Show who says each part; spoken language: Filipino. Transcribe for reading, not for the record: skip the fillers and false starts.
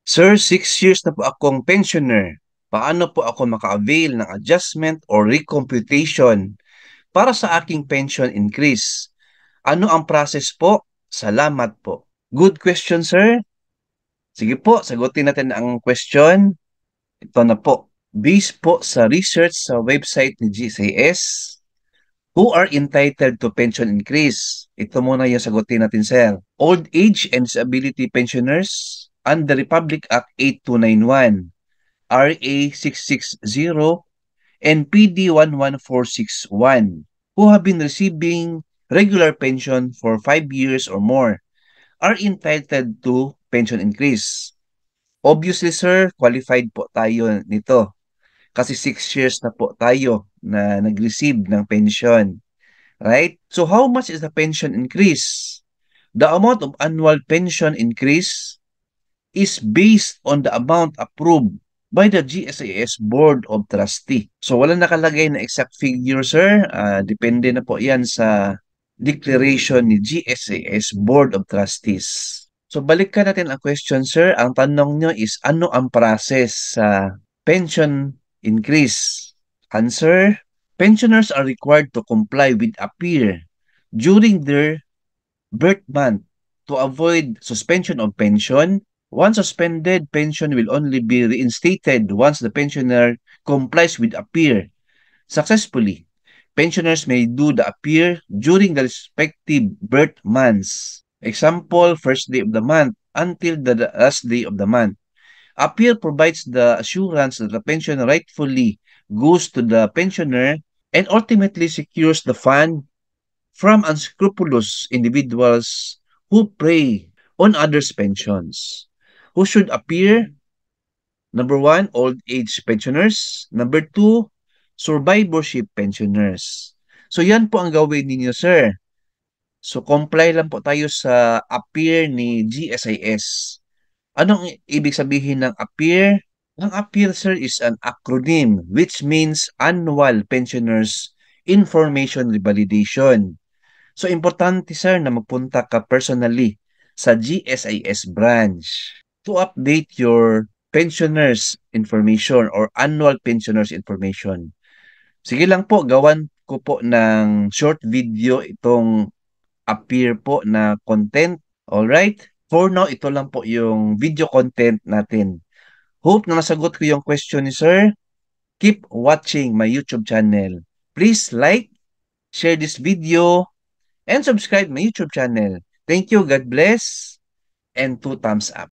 Speaker 1: Sir, 6 years na po akong pensioner. Paano po ako maka-avail ng adjustment or recomputation para sa aking pension increase? Ano ang process po? Salamat po. Good question, sir. Sige po, sagutin natin ang question. Ito na po. Based po sa research sa website ni GCS, who are entitled to pension increase? Ito muna yung sagutin natin, sir. Old age and disability pensioners under Republic Act 8291, RA 660, and PD 11461, who have been receiving regular pension for 5 years or more are entitled to pension increase. Obviously, sir, qualified po tayo nito kasi 6 years na po tayo na nag-receive ng pension. Right? So how much is the pension increase? The amount of annual pension increase is based on the amount approved by the GSIS Board of Trustee. So wala nakalagay na exact figure, sir. Depende na po yan sa declaration ni GSIS Board of Trustees. So balikan natin ang question, sir. Ang tanong nyo is ano ang process sa pension increase? Answer, pensioners are required to comply with a peer during their birth month to avoid suspension of pension. Once suspended, pension will only be reinstated once the pensioner complies with a peer successfully. Pensioners may do the appear during the respective birth months. Example, first day of the month until the last day of the month. Appeal provides the assurance that the pension rightfully goes to the pensioner and ultimately secures the fund from unscrupulous individuals who prey on others' pensions. Who should appear? Number one, old age pensioners. Number two, survivorship pensioners. So yan po ang gawin ninyo, sir. So comply lang po tayo sa appear ni GSIS. Anong ibig sabihin ng appear? Ang appear, sir, is an acronym which means Annual Pensioners Information Revalidation. So importante, sir, na magpunta ka personally sa GSIS branch to update your pensioners information or annual pensioners information. Sige lang po, gawan ko po ng short video itong appear po na content. Alright? For now, ito lang po yung video content natin. Hope na nasagot ko yung question ni sir. Keep watching my YouTube channel. Please like, share this video, and subscribe my YouTube channel. Thank you, God bless, and 2 thumbs up.